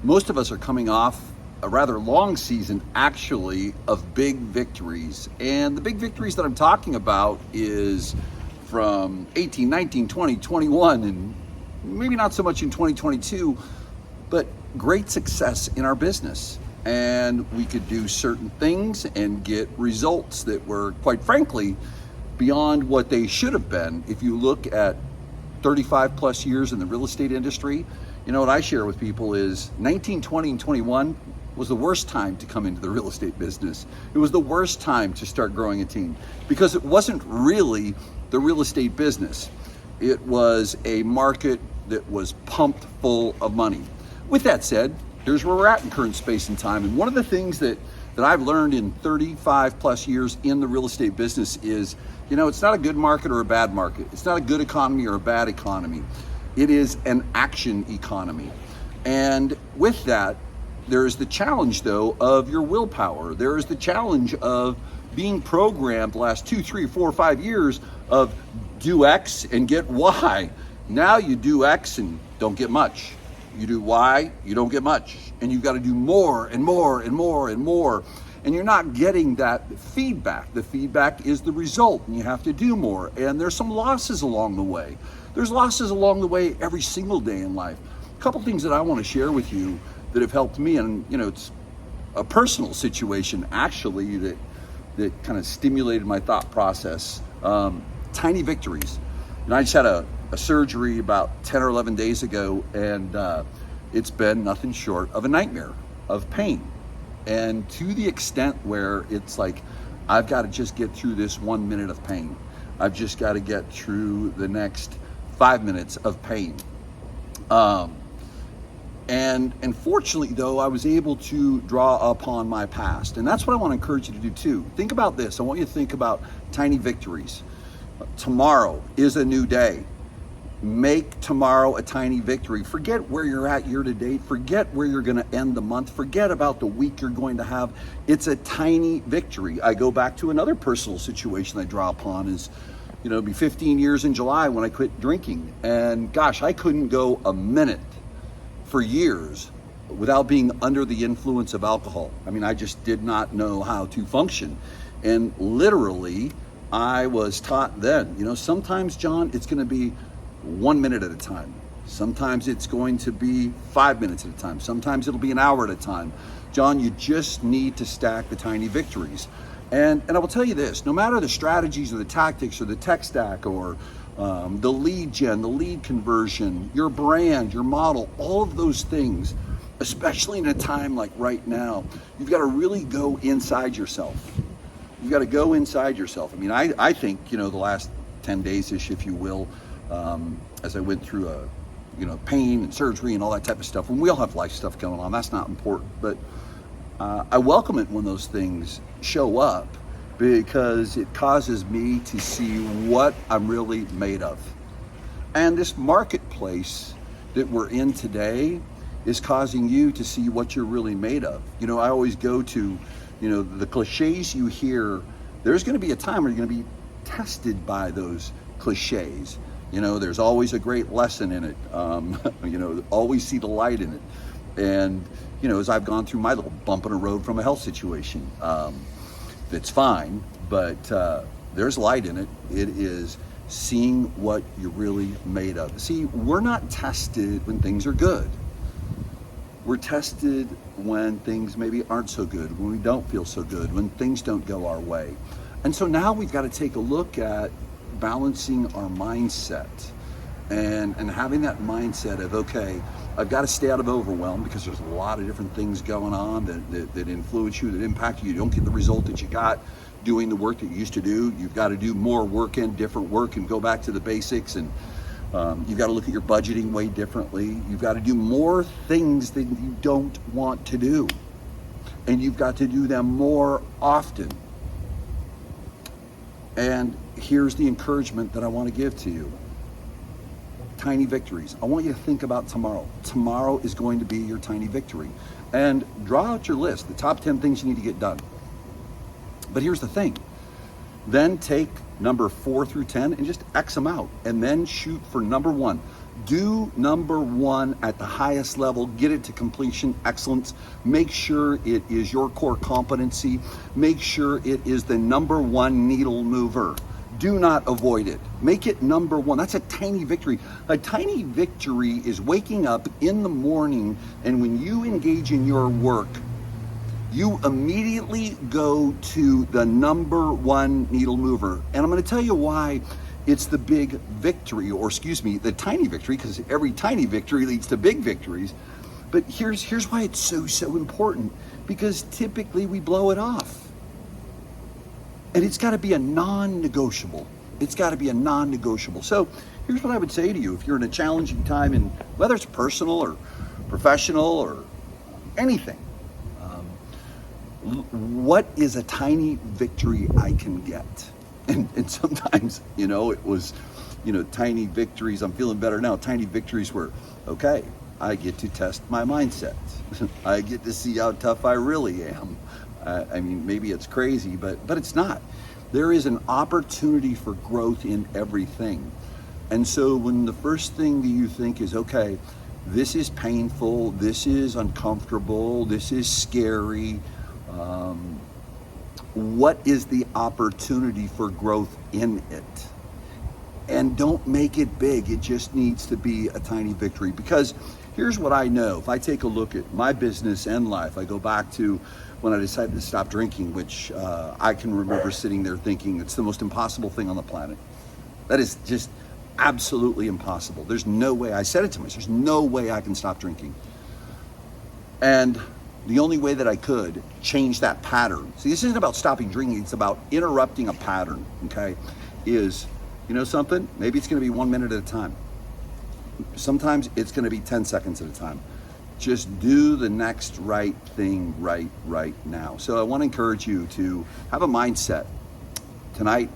Most of us are coming off a rather long season, actually, of big victories. And the big victories that I'm talking about is from 18, 19, 20, 21, and maybe not so much in 2022, but great success in our business. And we could do certain things and get results that were, quite frankly, beyond what they should have been. If you look at 35 plus years in the real estate industry, you know what I share with people is 19, 20, and 21 was the worst time to come into the real estate business. It was the worst time to start growing a team because it wasn't really the real estate business. It was a market that was pumped full of money. With that said, here's where we're at in current space and time. And one of the things that I've learned in 35 plus years in the real estate business is, you know, it's not a good market or a bad market. It's not a good economy or a bad economy. It is an action economy. And with that, there is the challenge, though, of your willpower. There is the challenge of being programmed the last 2, 3, 4, 5 years of do X and get Y. Now you do X and don't get much. You do Y, you don't get much. And you've got to do more and more and more and more. And you're not getting that feedback. The feedback is the result, and you have to do more. And there's some losses along the way. There's losses along the way every single day in life. A couple things that I want to share with you that have helped me, and you know, it's a personal situation actually that kind of stimulated my thought process. Tiny victories. And I just had a surgery about 10 or 11 days ago, and it's been nothing short of a nightmare of pain. And to the extent where it's like, I've got to just get through this 1 minute of pain. I've just got to get through the next 5 minutes of pain. And fortunately, though, I was able to draw upon my past. And that's what I want to encourage you to do, too. Think about this. I want you to think about tiny victories. Tomorrow is a new day. Make tomorrow a tiny victory. Forget where you're at year to date. Forget where you're going to end the month. Forget about the week you're going to have. It's a tiny victory. I go back to another personal situation I draw upon is, you know, it'll be 15 years in July when I quit drinking. And gosh, I couldn't go a minute for years without being under the influence of alcohol. I mean, I just did not know how to function. And literally, I was taught then, you know, sometimes, John, it's going to be 1 minute at a time. Sometimes it's going to be 5 minutes at a time. Sometimes it'll be an hour at a time. John, you just need to stack the tiny victories. And I will tell you this, no matter the strategies or the tactics or the tech stack or the lead gen, the lead conversion, your brand, your model, all of those things, especially in a time like right now, you've got to really go inside yourself. You've got to go inside yourself. I mean, I think, you know, the last 10 days-ish, if you will, as I went through pain and surgery and all that type of stuff, and we all have life stuff going on, that's not important, but I welcome it when those things show up because it causes me to see what I'm really made of. And this marketplace that we're in today is causing you to see what you're really made of. You know, I always go to, you know, the cliches you hear. There's going to be a time where you're going to be tested by those cliches. You know, there's always a great lesson in it. You know, always see the light in it. And, you know, as I've gone through my little bump in the road from a health situation, that's fine, but there's light in it. It is seeing what you're really made of. See, we're not tested when things are good. We're tested when things maybe aren't so good, when we don't feel so good, when things don't go our way. And so now we've got to take a look at balancing our mindset and having that mindset of, okay, I've got to stay out of overwhelm because there's a lot of different things going on that influence you, that impact you. You don't get the result that you got doing the work that you used to do. You've got to do more work and different work and go back to the basics. And you've got to look at your budgeting way differently. You've got to do more things that you don't want to do. And you've got to do them more often. And here's the encouragement that I want to give to you. Tiny victories. I want you to think about tomorrow. Tomorrow is going to be your tiny victory. And draw out your list, the top 10 things you need to get done. But here's the thing. Then take number 4 through 10 and just X them out. And then shoot for number 1. Do number one at the highest level, get it to completion excellence. Make sure it is your core competency. Make sure it is the number one needle mover. Do not avoid it. Make it number one. That's a tiny victory. A tiny victory is waking up in the morning, and when you engage in your work, you immediately go to the number one needle mover. And I'm going to tell you why it's the big victory, or excuse me, the tiny victory, because every tiny victory leads to big victories. But here's why it's so important, because typically we blow it off. And it's got to be a non-negotiable. It's got to be a non-negotiable. So here's what I would say to you. If you're in a challenging time, in whether it's personal or professional or anything, what is a tiny victory I can get? And sometimes, it was, tiny victories. I'm feeling better now. Tiny victories were, okay, I get to test my mindset. I get to see how tough I really am. I mean, maybe it's crazy, but it's not. There is an opportunity for growth in everything. And so when the first thing that you think is, okay, this is painful, this is uncomfortable, this is scary, what is the opportunity for growth in it? And don't make it big. It just needs to be a tiny victory. Because here's what I know. If I take a look at my business and life, I go back to when I decided to stop drinking, which I can remember sitting there thinking it's the most impossible thing on the planet. That is just absolutely impossible. There's no way. I said it to myself, there's no way I can stop drinking. And the only way that I could change that pattern. See, this isn't about stopping drinking. It's about interrupting a pattern, okay? Is, something? Maybe it's going to be 1 minute at a time. Sometimes it's going to be 10 seconds at a time. Just do the next right thing right now. So I want to encourage you to have a mindset tonight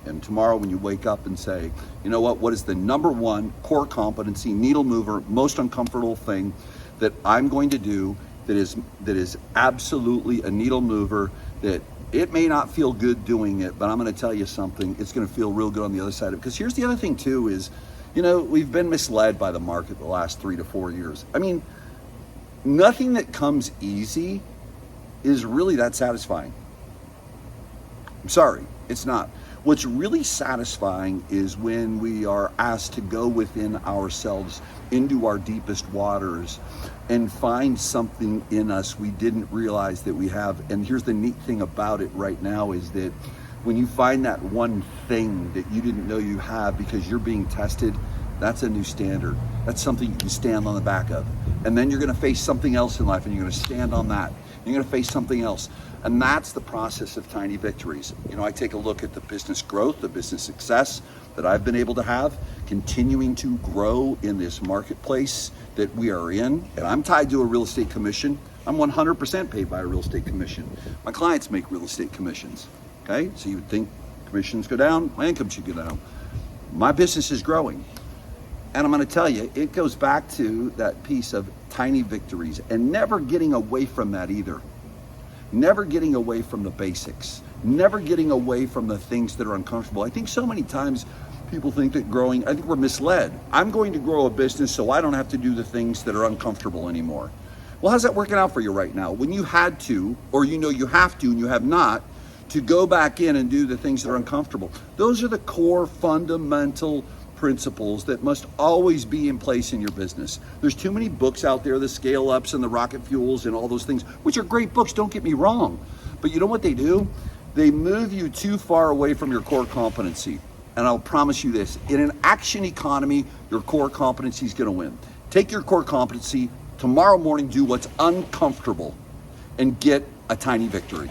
and tomorrow when you wake up and say, you know what is the number one core competency, needle mover, most uncomfortable thing that I'm going to do that is absolutely a needle mover, that it may not feel good doing it, but I'm going to tell you something, it's going to feel real good on the other side of it. Because here's the other thing too is, we've been misled by the market the last 3 to 4 years. I mean, nothing that comes easy is really that satisfying. I'm sorry, it's not. What's really satisfying is when we are asked to go within ourselves into our deepest waters and find something in us we didn't realize that we have. And here's the neat thing about it right now is that when you find that one thing that you didn't know you have because you're being tested, that's a new standard. That's something you can stand on the back of. And then you're going to face something else in life and you're going to stand on that. You're going to face something else. And that's the process of tiny victories. I take a look at the business growth, the business success that I've been able to have, continuing to grow in this marketplace that we are in. And I'm tied to a real estate commission. I'm 100% paid by a real estate commission. My clients make real estate commissions. Okay, so you would think commissions go down, my income should go down. My business is growing. And I'm going to tell you, it goes back to that piece of tiny victories and never getting away from that either. Never getting away from the basics. Never getting away from the things that are uncomfortable. I think so many times people think that I think we're misled. I'm going to grow a business so I don't have to do the things that are uncomfortable anymore. Well, how's that working out for you right now? When you had to, or you have to and you have not, to go back in and do the things that are uncomfortable. Those are the core fundamental principles that must always be in place in your business. There's too many books out there, the scale ups and the rocket fuels and all those things, which are great books, don't get me wrong. But you know what they do? They move you too far away from your core competency. And I'll promise you this, in an action economy, your core competency is going to win. Take your core competency, tomorrow morning do what's uncomfortable and get a tiny victory.